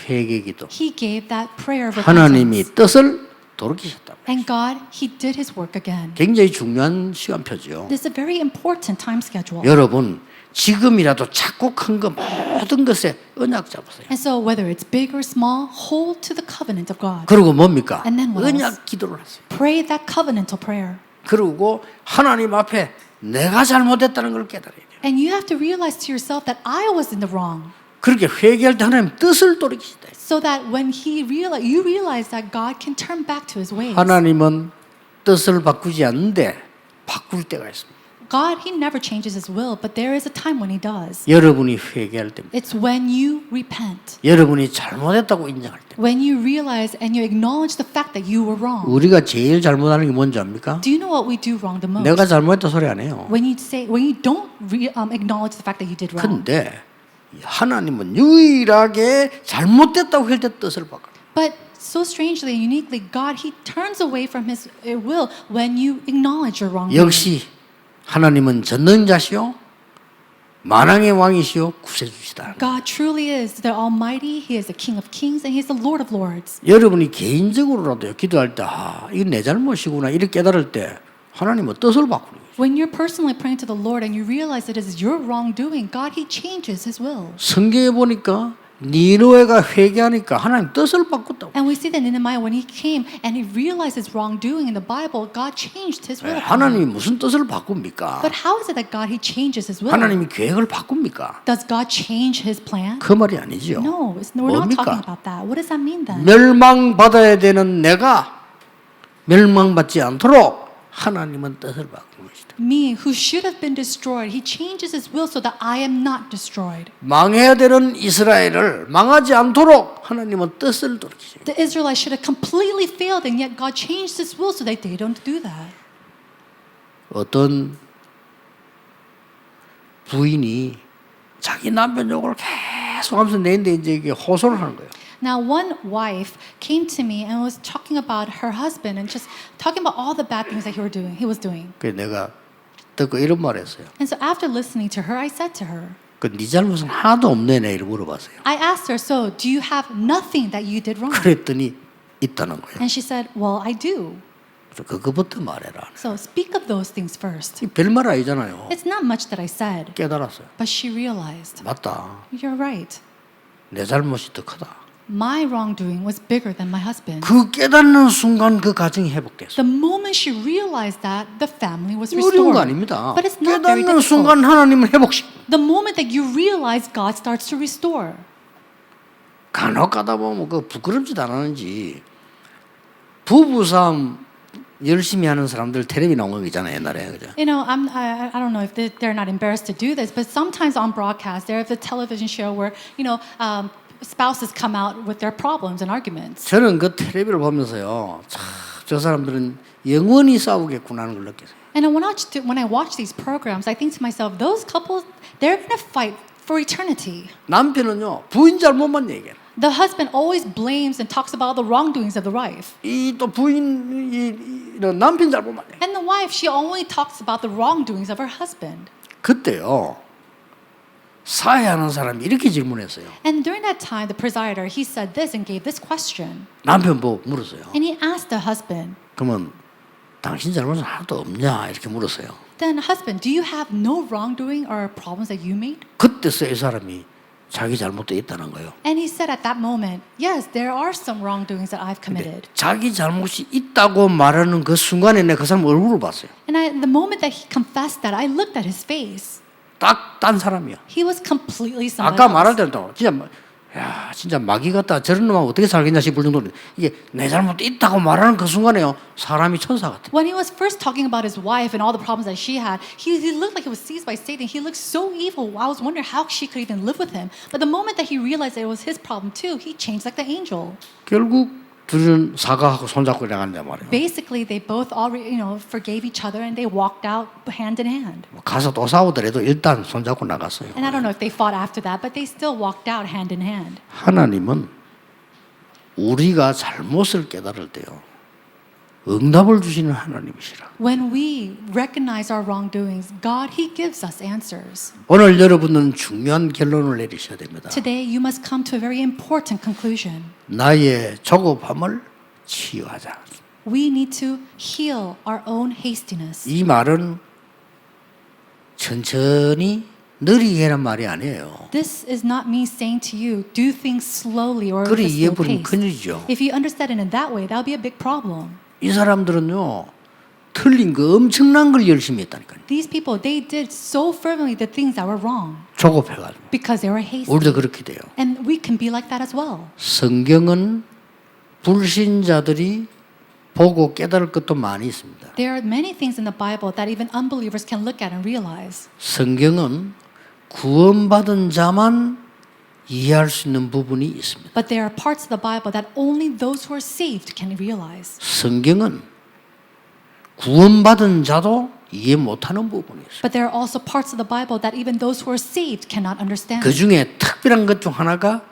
Speaker 1: 회개기도.
Speaker 2: He gave that prayer of
Speaker 1: 하나님이
Speaker 2: repentance.
Speaker 1: 뜻을 돌이키셨다.
Speaker 2: And God, he did his work again.
Speaker 1: 굉장히 중요한 시간표죠.
Speaker 2: This is a very important time schedule.
Speaker 1: 여러분 지금이라도 작고 큰 거 모든 것에 언약 잡으세요.
Speaker 2: And so whether it's big or small, hold to the covenant of God.
Speaker 1: 그리고 뭡니까?
Speaker 2: And then what else?
Speaker 1: 언약 기도를 하세요.
Speaker 2: Pray that covenantal prayer.
Speaker 1: 그리고 하나님 앞에 내가 잘못했다는 걸 깨달아야 돼요.
Speaker 2: And you have to realize to yourself that I was in the wrong.
Speaker 1: 그렇게 회개할 때 하나님 뜻을 돌이키시다.
Speaker 2: So that when you realize that God can turn back to his ways.
Speaker 1: 하나님은 뜻을 바꾸지 않는데 바꿀 때가 있습니다.
Speaker 2: God, he never changes his will, but there is a time when he does.
Speaker 1: 여러분이 회개할 때입니다.
Speaker 2: It's when you repent.
Speaker 1: 여러분이 잘못했다고 인정할 때.
Speaker 2: When you realize and you acknowledge the fact that you were wrong.
Speaker 1: 우리가 제일 잘못하는 게 뭔지 압니까?
Speaker 2: Do you know what we do wrong the most?
Speaker 1: 내가 잘못했다 소리 안 해요.
Speaker 2: When you don't acknowledge the fact that you did wrong.
Speaker 1: 근데 하나님은 유일하게 잘못됐다고 할 때 뜻을 바꿔요.
Speaker 2: But so strangely and uniquely, God, he turns away from his will when you acknowledge your wrongdoing.
Speaker 1: 역시 하나님은 전능자시요 만왕의 왕이시요 구세주시다.
Speaker 2: God truly is the Almighty. He is the King of Kings and He is the Lord of Lords.
Speaker 1: 여러분이 개인적으로라도 기도할 때 이건 내 잘못이구나 이렇게 깨달을 때 하나님은 뜻을 바꾸는 거예요.
Speaker 2: When you're personally praying to the Lord and you realize it is your wrongdoing, God, He changes His will.
Speaker 1: 성경에 보니까 니느웨가 회개하니까 하나님 뜻을 바꿨다고.
Speaker 2: And we see that Nehemiah, when he came and he realized his wrongdoing in the Bible, God changed his will.
Speaker 1: 하나님이 무슨 뜻을 바꿉니까?
Speaker 2: But how is it that God, He changes His will?
Speaker 1: 하나님이 계획을 바꿉니까?
Speaker 2: Does God change His plan?
Speaker 1: 그 말이 아니죠.
Speaker 2: No, we're not talking
Speaker 1: 뭡니까?
Speaker 2: about that. What does that mean then?
Speaker 1: 멸망받아야 되는 내가 멸망받지 않도록 하나님은 뜻을 바꾸는 것이다.
Speaker 2: Me, who should have been destroyed, He changes His will so that I am not destroyed.
Speaker 1: 망해야 되는 이스라엘을 망하지 않도록 하나님은 뜻을 돌이키죠.
Speaker 2: The Israelites should have completely failed, and yet God changed His will so that they don't do that.
Speaker 1: 어떤 부인이 자기 남편 욕을 계속 하면서 내는데 이제 이게 호소를 하는 거예요.
Speaker 2: Now, one wife came to me and was talking about her husband and just talking about all the bad things that he was doing.
Speaker 1: 그래서 내가 듣고 이런 말을 했어요.
Speaker 2: And so after listening to her, I said to her,
Speaker 1: 네 잘못은 하나도 없네 내일 물어봤어요.
Speaker 2: I asked her, so do you have nothing that you did wrong?
Speaker 1: 그랬더니 있다는 거예요.
Speaker 2: And she said, well, I do.
Speaker 1: 그래서 그거부터 말해라.
Speaker 2: So speak of those things first.
Speaker 1: 별말 아니잖아요.
Speaker 2: It's not much that I said,
Speaker 1: 깨달았어요.
Speaker 2: but she realized,
Speaker 1: 맞다.
Speaker 2: you're right.
Speaker 1: 내 잘못이 더 크다.
Speaker 2: My wrongdoing was bigger than my husband.
Speaker 1: 그 깨닫는 순간 그 가정이 회복됐어요.
Speaker 2: The moment she realized that, the family was
Speaker 1: 어려운 거
Speaker 2: restored.
Speaker 1: 아닙니다.
Speaker 2: But it's not very
Speaker 1: 깨닫는
Speaker 2: difficult.
Speaker 1: 순간 하나님을 회복시켜.
Speaker 2: The moment that you realize, God starts to restore.
Speaker 1: 간혹 가다 보면 그 부끄럽지도 않았는지 부부싸움 열심히 하는 사람들 텔레비 나온 거 있잖아요, 옛날에. 그죠?
Speaker 2: You know, I don't know if they're not embarrassed to do this, but sometimes on broadcast, there's a television show where, spouses come out with their problems and arguments.
Speaker 1: 저는 그 텔레비를 보면서요, 참, 저 사람들은 영원히 싸우겠구나 하는 걸 느꼈어요.
Speaker 2: And when I watch these programs, I think to myself, those couples, they're going to fight for eternity.
Speaker 1: 남편은요, 부인 잘못만 얘기해요.
Speaker 2: The husband always blames and talks about the wrongdoings of the wife.
Speaker 1: 이 또 부인이 남편 잘못만 얘기해요.
Speaker 2: And the wife, she only talks about the wrongdoings of her husband.
Speaker 1: 그때요, 사회하는 사람이 이렇게 질문했어요.
Speaker 2: And during that time, the presider, he said this and gave this question.
Speaker 1: 남편 보고 물었어요.
Speaker 2: And he asked the husband,
Speaker 1: 그러면 당신 잘못은 하나도 없냐 이렇게 물었어요.
Speaker 2: then husband, do you have no wrongdoing or problems that you made?
Speaker 1: 그때서 이 사람이 자기 잘못도 있다는 거예요.
Speaker 2: And he said at that moment, yes, there are some wrongdoings that I've
Speaker 1: 근데
Speaker 2: committed.
Speaker 1: 자기 잘못이 있다고 말하는 그 순간에 내가 그 사람 얼굴을 봤어요.
Speaker 2: And the moment that he confessed that, I looked at his face.
Speaker 1: 딱 딴 사람이야.
Speaker 2: He was completely someone
Speaker 1: 아까 말할
Speaker 2: else.
Speaker 1: 때도 진짜 마귀 같다. 저런 놈하고 어떻게 살겠냐 싶을 정도로 이게 내 잘못도 있다고 말하는 그 순간에요, 사람이 천사 같아.
Speaker 2: When he was first talking about his wife and all the problems that she had, he looked like he was seized by Satan. He looked so evil. I was wondering how she could even live with him. But the moment that he realized that it was his problem too, he changed like the angel.
Speaker 1: 결국 둘은 사과하고 손잡고 나간단 말이에요.
Speaker 2: Basically, they both forgave each other and they walked out hand in hand.
Speaker 1: 가서 또 싸우더라도 일단 손잡고 나갔어요.
Speaker 2: And I don't know if they fought after that, but they still walked out hand in hand.
Speaker 1: 하나님은 우리가 잘못을 깨달을 때요, 응답을 주시는 하나님이시라.
Speaker 2: When we recognize our wrongdoings, God, He gives us answers.
Speaker 1: 오늘 여러분은 중요한 결론을 내리셔야 됩니다.
Speaker 2: Today, you must come to a very important conclusion.
Speaker 1: 나의 조급함을 치유하자.
Speaker 2: We need to heal our own hastiness.
Speaker 1: 이 말은 천천히 느리게 하는 말이 아니에요.
Speaker 2: This is not me saying to you, do things slowly or
Speaker 1: 그리
Speaker 2: with a slow
Speaker 1: 이해버리면
Speaker 2: pace.
Speaker 1: 큰일이죠.
Speaker 2: If you understand it in that way, that would be a big problem.
Speaker 1: 이 사람들은요, 틀린 거 엄청난 걸 열심히 했다니까요.
Speaker 2: These people, they did so fervently the things that were wrong
Speaker 1: 조급해가지고.
Speaker 2: because they were hasty.
Speaker 1: 우리도 그렇게 돼요.
Speaker 2: And we can be like that as well.
Speaker 1: 성경은 불신자들이 보고 깨달을 것도 많이 있습니다.
Speaker 2: There are many things in the Bible that even unbelievers can look at and realize.
Speaker 1: 성경은 구원받은 자만 이해할 수 있는 부분이 있습니다.
Speaker 2: But there are parts of the Bible that only those who are saved can realize.
Speaker 1: 성경은 구원받은 자도 이해 못하는 부분이 있어요.
Speaker 2: But there are also parts of the Bible that even those who are saved cannot understand.
Speaker 1: 그 중에 특별한 것 중 하나가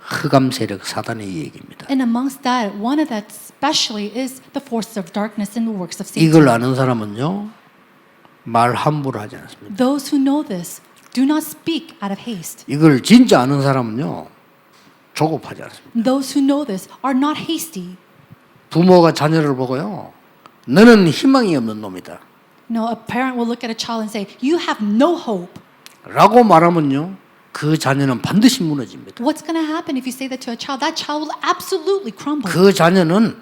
Speaker 1: 흑암 세력 사단의 얘기입니다.
Speaker 2: And amongst that, one of that especially is the forces of darkness and the works of
Speaker 1: 이걸
Speaker 2: Satan.
Speaker 1: 아는 사람은요, 말 함부로 하지 않습니다.
Speaker 2: Those who know this do not speak out of haste.
Speaker 1: 이걸 진짜 아는 사람은요, 조급하지 않습니다.
Speaker 2: Those who know this are not hasty.
Speaker 1: 부모가 자녀를 보고요, 너는 희망이 없는 놈이다
Speaker 2: No, a parent will look at a child and say, "You have no hope."
Speaker 1: 라고 말하면요, 그 자녀는 반드시 무너집니다.
Speaker 2: What's going to happen if you say that to a child? That child will absolutely crumble.
Speaker 1: 그 자녀는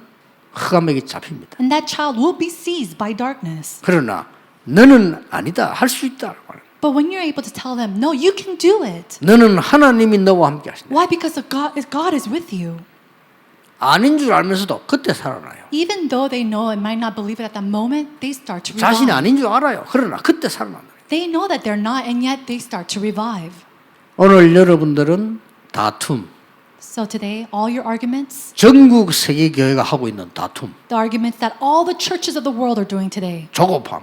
Speaker 1: 흑암에게 잡힙니다.
Speaker 2: And that child will be seized by darkness.
Speaker 1: 그러나 너는 아니다, 할 수 있다.
Speaker 2: But when you're able to tell them, "No, you can do it."
Speaker 1: 너는 하나님이 너와 함께 하신다.
Speaker 2: Why? Because God is with you.
Speaker 1: 아닌 줄 알면서도 그때 살아나요.
Speaker 2: Even though they know and might not believe it at that moment, they start to
Speaker 1: 자신이
Speaker 2: revive.
Speaker 1: 아닌 줄 알아요. 그러나 그때 살아난다.
Speaker 2: They know that they're not, and yet they start to revive.
Speaker 1: 오늘 여러분들은 다툼,
Speaker 2: So today, all your arguments,
Speaker 1: 전국 세계 교회가 하고 있는 다툼,
Speaker 2: the arguments that all the churches of the world are doing today,
Speaker 1: 조급함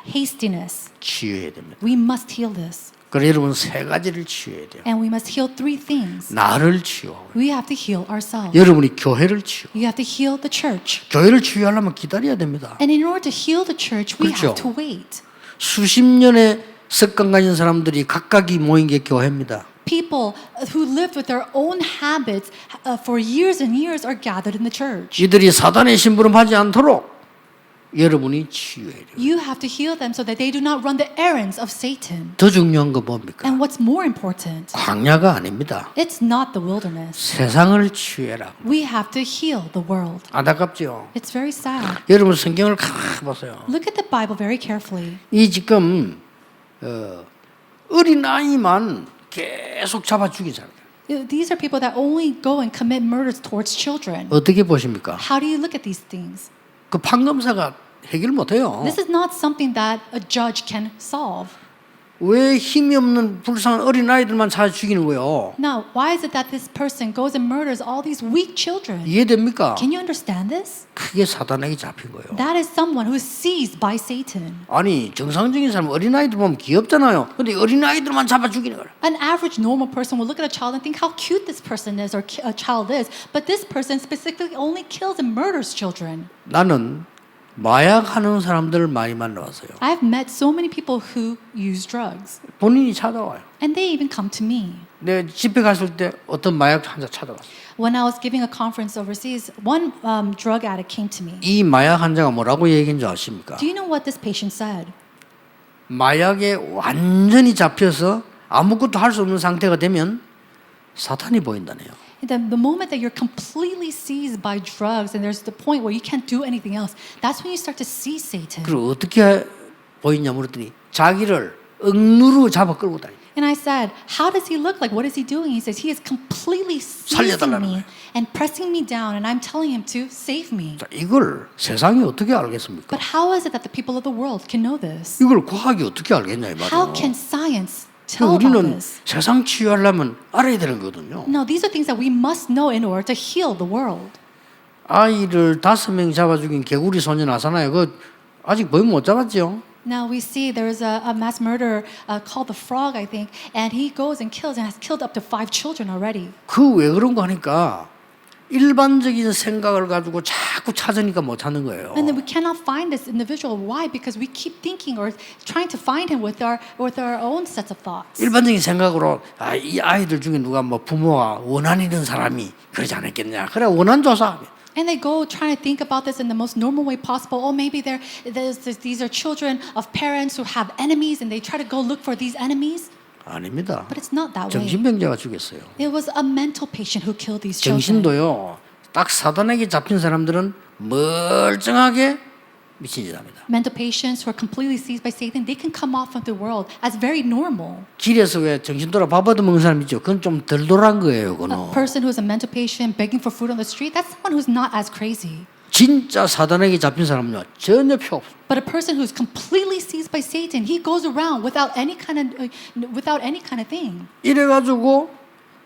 Speaker 2: hastiness,
Speaker 1: 치유해야 됩니다.
Speaker 2: we must heal this.
Speaker 1: 그래서 여러분 세 가지를 치유해야 돼요.
Speaker 2: And we must heal three things.
Speaker 1: 나를 치유하고,
Speaker 2: We have to heal ourselves.
Speaker 1: 여러분이 교회를 치유.
Speaker 2: You have to heal the church.
Speaker 1: 교회를 치유하려면 기다려야 됩니다.
Speaker 2: And in order to heal the church, we
Speaker 1: 그렇죠.
Speaker 2: have to wait.
Speaker 1: 수십 년의 습관 가진 사람들이 각각이 모인 게 교회입니다.
Speaker 2: People who lived with their own habits for years and years are gathered in the church.
Speaker 1: 이들이 사단의 심부름하지 않도록 여러분이 치유해야 돼요.
Speaker 2: You have to heal them so that they do not run the errands of Satan.
Speaker 1: 더 중요한 거 뭡니까?
Speaker 2: And what's more important,
Speaker 1: 광야가 아닙니다.
Speaker 2: it's not the wilderness.
Speaker 1: 세상을 치유해라.
Speaker 2: We have to heal the world.
Speaker 1: 안타깝죠?
Speaker 2: It's very sad.
Speaker 1: 여러분 성경을 가만히 보세요.
Speaker 2: Look at the Bible very carefully.
Speaker 1: 이 지금 어린 아이만 계속 잡아 죽이잖아요.
Speaker 2: These are people that only go and commit murders towards children.
Speaker 1: 어떻게 보십니까?
Speaker 2: How do you look at these things?
Speaker 1: 그 판검사가 해결 못해요.
Speaker 2: This is not something that a judge can solve.
Speaker 1: 왜 힘이 없는 불쌍한 어린 아이들만 찾아 죽이는 거예요?
Speaker 2: Now, why is it that this person goes and murders all these weak children?
Speaker 1: 이해됩니까?
Speaker 2: Can you understand this?
Speaker 1: 그게 사단에게 잡힌 거예요.
Speaker 2: That is someone who is seized by Satan.
Speaker 1: 아니 정상적인 사람 어린 아이들 보면 귀엽잖아요. 근데 어린 아이들만 잡아 죽이는 거예요.
Speaker 2: An average normal person will look at a child and think how cute this person is or a child is, but this person specifically only kills and murders children.
Speaker 1: 나는 마약하는 사람들을 많이 만나봤어요.
Speaker 2: I've met so many people who use drugs,
Speaker 1: 본인이 찾아와요.
Speaker 2: and they even come to me.
Speaker 1: 내 집에 갔을 때 어떤 마약 환자 찾아왔어요.
Speaker 2: When I was giving a conference overseas, one drug addict came to me.
Speaker 1: 이 마약 환자가 뭐라고 얘기한 줄 아십니까?
Speaker 2: Do you know what this patient said?
Speaker 1: 마약에 완전히 잡혀서 아무것도 할 수 없는 상태가 되면 사탄이 보인다네요.
Speaker 2: The moment that you're completely seized by drugs and there's the point where you can't do anything else, that's when you start to see Satan.
Speaker 1: 그리고 어떻게 보이냐 물었더니 자기를 억누르고 잡아 끌고 다니.
Speaker 2: And I said, how does he look like? What is he doing? He says, he is completely seizing
Speaker 1: 살려달라는
Speaker 2: me and pressing me down, and I'm telling him to save me.
Speaker 1: 자, 이걸 세상이 어떻게 알겠습니까?
Speaker 2: But how is it that the people of the world can know this?
Speaker 1: 이걸 과학이 어떻게 알겠냐 이
Speaker 2: How
Speaker 1: 말이에요.
Speaker 2: can science tell about
Speaker 1: 우리는
Speaker 2: this?
Speaker 1: 세상 치유하려면 알아야 되는 거거든요.
Speaker 2: No, these are things that we must know in order to heal the world.
Speaker 1: 아이를 5명 잡아 죽인 개구리 소년 아사나요. 그 아직 거의 못 잡았죠.
Speaker 2: Now we see there is a mass murderer called the Frog, I think, and he goes and kills and has killed up to 5 children already.
Speaker 1: 그 왜 그런 거 하니까 일반적인 생각을 가지고 자꾸 찾으니까 못 찾는 거예요.
Speaker 2: And then we cannot find this individual. Why? Because we keep thinking or trying to find him with our own sets of thoughts.
Speaker 1: 일반적인 생각으로 아, 이 아이들 중에 누가 뭐 부모가 원한 있는 사람이 그러지 않았겠냐. 그래 원한 조사.
Speaker 2: And they go trying to think about this in the most normal way possible. Oh, maybe these are children of parents who have enemies, and they try to go look for these enemies.
Speaker 1: 아닙니다.
Speaker 2: But it's not that way.
Speaker 1: 정신병자가 죽였어요.
Speaker 2: It was a mental patient who killed these children.
Speaker 1: 정신도요. 딱 사단에게 잡힌 사람들은 멀쩡하게 미친 짓 합니다.
Speaker 2: Mental patients who are completely seized by Satan, they can come off of the world as very normal.
Speaker 1: 길에서 왜 정신 돌아 밥 얻어먹는 사람 있죠? 그건 좀 덜 돌아간 거예요.
Speaker 2: A
Speaker 1: 그거는.
Speaker 2: person who's a mental patient begging for food on the street, that's someone who's not as crazy.
Speaker 1: 진짜 사단에게 잡힌 사람은요. 전혀 필요 없어요.
Speaker 2: But a person who's completely seized by Satan, he goes around without any kind of thing.
Speaker 1: 이래가지고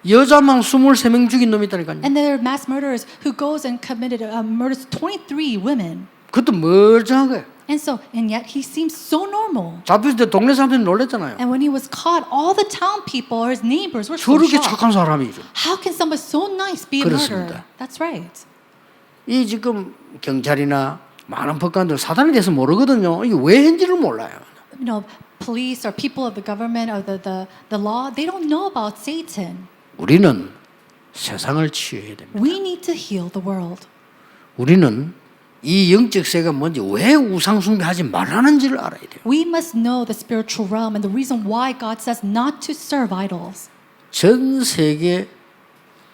Speaker 1: 여자만 23명 죽인 놈이 있다니까요.
Speaker 2: And there are mass murderers who goes and committed murders 23 women.
Speaker 1: 그것도 멀쩡한 거예요.
Speaker 2: And yet he seems so normal.
Speaker 1: 잡혔을 때 동네 사람들이 놀랬잖아요.
Speaker 2: And when he was caught, all the town people or his neighbors were so
Speaker 1: 저렇게
Speaker 2: shocked.
Speaker 1: 착한 사람이죠.
Speaker 2: How can someone so nice be a
Speaker 1: 그렇습니다.
Speaker 2: murderer? That's right.
Speaker 1: 이 지금 경찰이나 많은 법관들 사단에 대해서 모르거든요. 이게 왜 했는지를 몰라요.
Speaker 2: You know, police or people of the government or the law, they don't know about Satan.
Speaker 1: 우리는 세상을 치유해야 됩니다.
Speaker 2: We need to heal the world.
Speaker 1: 우리는 이 영적 세계가 뭔지 왜 우상 숭배하지 말라는지를 알아야 돼요.
Speaker 2: We must know the spiritual realm and the reason why God says not to serve idols.
Speaker 1: 전 세계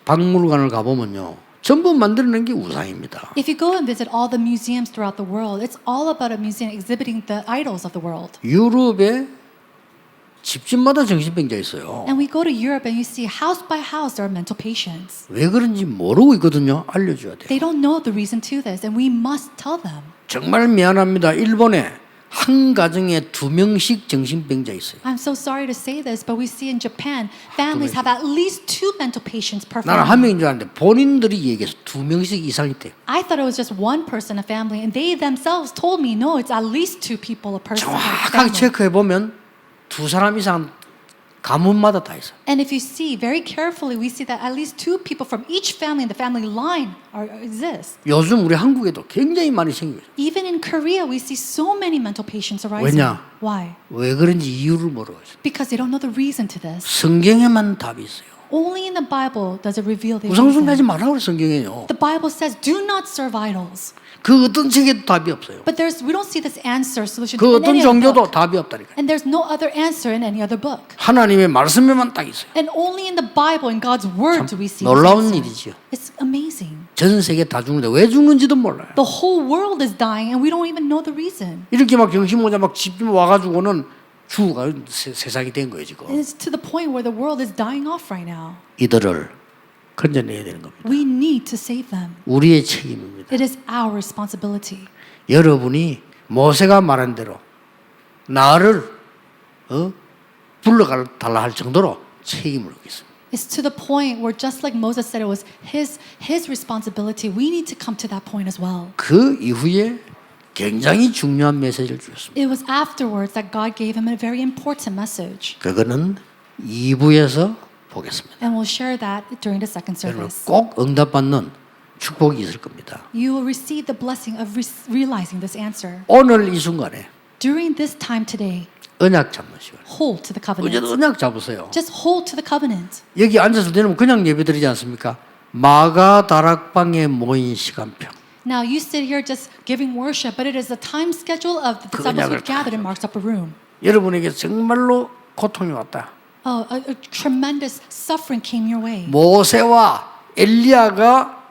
Speaker 1: 박물관을 가보면요. 전부 만들어낸 게 우상입니다.
Speaker 2: If you go and visit all the museums throughout the world, it's all about a museum exhibiting the idols of the world.
Speaker 1: 유럽에 집집마다 정신병자 있어요.
Speaker 2: And we go to Europe and you see house by house there are mental patients.
Speaker 1: 왜 그런지 모르고 있거든요. 알려줘야 돼요.
Speaker 2: They don't know the reason to this and we must tell them.
Speaker 1: 정말 미안합니다. 일본에 한 가정에 2명씩 정신병자 있어요.
Speaker 2: I'm so sorry to say this, but we see in Japan, families have at least 2 mental patients per
Speaker 1: 나는 한
Speaker 2: family.
Speaker 1: 명인 줄 알았는데 본인들이 얘기해서 2명씩 이상 있대요.
Speaker 2: I thought it was just one person a family, and they themselves told me, no, it's at least 2 people a person.
Speaker 1: 정확하게
Speaker 2: family.
Speaker 1: 체크해 보면 2사람 이상 가문마다 다 있어요.
Speaker 2: And if you see very carefully, we see that at least 2 people from each family in the family line exist.
Speaker 1: 요즘 우리 한국에도 굉장히 많이 생겨요.
Speaker 2: Even in Korea, we see so many mental patients arising.
Speaker 1: 왜냐?
Speaker 2: Why?
Speaker 1: 왜 그런지 이유를 모르고 있어요.
Speaker 2: Because they don't know the reason to this.
Speaker 1: 성경에만 답이 있어요.
Speaker 2: Only in the Bible does it reveal the
Speaker 1: 우상 숭배하지
Speaker 2: reason.
Speaker 1: 말라고 그래요, 성경에요.
Speaker 2: The Bible says, do not serve idols.
Speaker 1: 그 어떤 책에도 답이 없어요.
Speaker 2: But we don't see this answer solution
Speaker 1: 그
Speaker 2: in
Speaker 1: 어떤
Speaker 2: any other
Speaker 1: 종교도
Speaker 2: book.
Speaker 1: 답이 없다니까요.
Speaker 2: And there's no other answer in any other book.
Speaker 1: 하나님의 말씀에만 딱 있어요.
Speaker 2: And only in the Bible, in God's Word, do we see this
Speaker 1: 놀라운
Speaker 2: answer.
Speaker 1: 일이지요.
Speaker 2: It's amazing.
Speaker 1: 전 세계 다 죽는데 왜 죽는지도 몰라요.
Speaker 2: The whole world is dying, and we don't even know the reason.
Speaker 1: 이렇게 막 정신모자 막 집 와가지고는 주가 세상이 된 거예요 지금.
Speaker 2: And it's to the point where the world is dying off right now.
Speaker 1: 이들을 건져내야 되는 겁니다.
Speaker 2: We need to save them.
Speaker 1: 우리의 책임입니다.
Speaker 2: It is our responsibility.
Speaker 1: 여러분이 모세가 말한 대로 나를 불러달라 할 정도로 책임을 지겠습니다.
Speaker 2: It's to the point where just like Moses said it was his responsibility, we need to come to that point as well.
Speaker 1: 그 이후에 굉장히 중요한 메시지를 주셨습니다.
Speaker 2: It was afterwards that God gave him a very important message.
Speaker 1: 그거는 2부에서 보겠습니다.
Speaker 2: And we'll share that during the second
Speaker 1: 여러분
Speaker 2: service.
Speaker 1: 꼭 응답받는 축복이 있을 겁니다.
Speaker 2: You will receive the blessing of realizing this answer.
Speaker 1: 오늘 이 순간에
Speaker 2: During this time today,
Speaker 1: 언약 잡는 시간.
Speaker 2: hold to the covenant.
Speaker 1: 어제도 언약 잡으세요.
Speaker 2: Just hold to the covenant.
Speaker 1: 여기 앉아서 되면 그냥 예배드리지 않습니까? 마가 다락방에 모인 시간표.
Speaker 2: Now you sit here just giving worship, but it is the time schedule of the disciples who gathered in Mark's upper room.
Speaker 1: 여러분에게 정말로 고통이 왔다.
Speaker 2: A tremendous suffering came your way.
Speaker 1: 모세와 엘리야가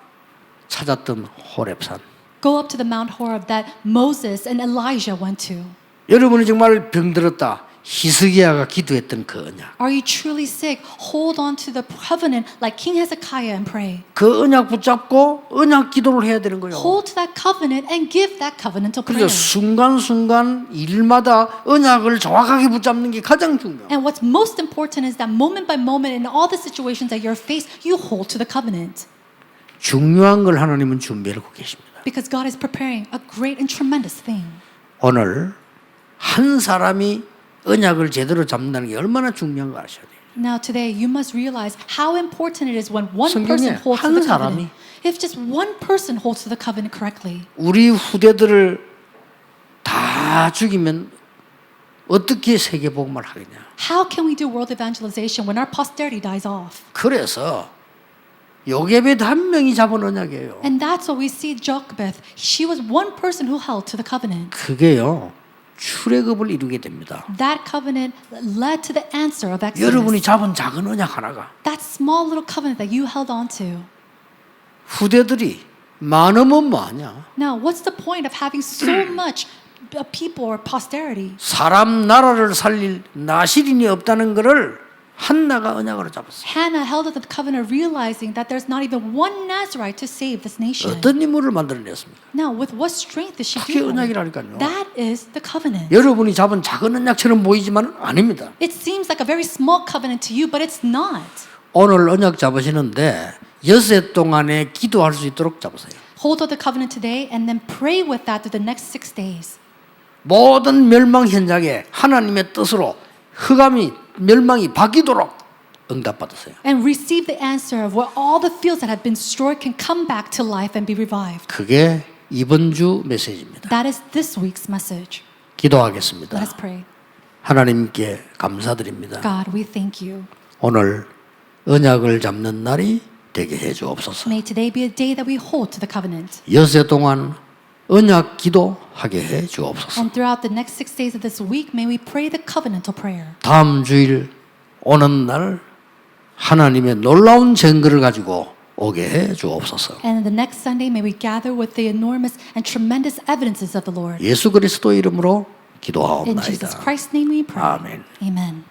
Speaker 1: 찾았던 호렙산.
Speaker 2: Go up to the Mount Horeb that Moses and Elijah went to.
Speaker 1: 여러분이 정말 병들었다. 히스기야가 기도했던 그 언약.
Speaker 2: Are you truly sick? Hold on to the covenant like King Hezekiah and pray.
Speaker 1: 그 언약 붙잡고 언약 기도를 해야 되는 거예요.
Speaker 2: Hold to that covenant and give that covenantal
Speaker 1: 그래서
Speaker 2: prayer.
Speaker 1: 순간순간 일마다 언약을 정확하게 붙잡는 게 가장 중요해요.
Speaker 2: And what's most important is that moment by moment in all the situations that you're faced, you hold to the covenant.
Speaker 1: 중요한 걸 하나님은 준비하고 계십니다.
Speaker 2: Because God is preparing a great and tremendous thing.
Speaker 1: 오늘 한 사람이 언약을 제대로 잡는다는 게 얼마나 중요한 거 아셔야 돼요.
Speaker 2: Now today you must realize how important it is when one
Speaker 1: 성경에
Speaker 2: person holds to
Speaker 1: 한
Speaker 2: the
Speaker 1: 사람이
Speaker 2: covenant. If just one person holds to the covenant correctly,
Speaker 1: 우리 후대들을 다 죽이면 어떻게 세계복음을 하겠냐.
Speaker 2: how can we do world evangelization when our posterity dies off?
Speaker 1: 그래서 요게벳 한 명이 잡은 언약이에요.
Speaker 2: And that's what we see Jochebed. She was one person who held to the covenant.
Speaker 1: 그게요 출애굽을 이루게 됩니다.
Speaker 2: That covenant led to the answer of
Speaker 1: 여러분이
Speaker 2: Exodus.
Speaker 1: 잡은 작은 언약 하나가
Speaker 2: That small little covenant that you held on to.
Speaker 1: 후대들이 많으면 뭐하냐.
Speaker 2: Now, what's the point of having so much people or posterity?
Speaker 1: 사람 나라를 살릴 나시린이 없다는 것을 한나가 언약으로 잡았어요.
Speaker 2: Hannah held to the covenant realizing that there's not even one Nazarite to save this nation.
Speaker 1: 어떤 인물을 만들어냈습니까?
Speaker 2: Now, with what strength did she
Speaker 1: 그게
Speaker 2: do that?
Speaker 1: 언약이라니까요.
Speaker 2: That is the covenant.
Speaker 1: 여러분이 잡은 작은 언약처럼 보이지만 아닙니다.
Speaker 2: It seems like a very small covenant to you, but it's not.
Speaker 1: 오늘 언약 잡으시는데 엿새 동안에 기도할 수 있도록 잡으세요.
Speaker 2: Hold of the covenant today and then pray with that through the next 6 days.
Speaker 1: 모든 멸망 현장에 하나님의 뜻으로 흑암이 멸망이 바뀌도록 응답받으세요.
Speaker 2: And receive the answer of where all the fields that have been destroyed can come back to life and be revived.
Speaker 1: 그게 이번 주 메시지입니다.
Speaker 2: That is this week's message.
Speaker 1: 기도하겠습니다.
Speaker 2: Let us pray.
Speaker 1: 하나님께 감사드립니다.
Speaker 2: God, we thank you.
Speaker 1: 오늘 언약을 잡는 날이 되게 해 주옵소서.
Speaker 2: May today be a day that we hold to the covenant.
Speaker 1: 엿새 동안 언약 기도하게 해 주옵소서.
Speaker 2: And throughout the next 6 days of this week, may we pray the covenantal prayer.
Speaker 1: 다음 주일 오는 날 하나님의 놀라운 증거를 가지고 오게 해 주옵소서.
Speaker 2: And the next Sunday, may we gather with the enormous and tremendous evidences of the Lord.
Speaker 1: 예수 그리스도 이름으로
Speaker 2: In
Speaker 1: 기도하옵나이다.
Speaker 2: Jesus Christ's name we pray.
Speaker 1: 아멘.
Speaker 2: Amen.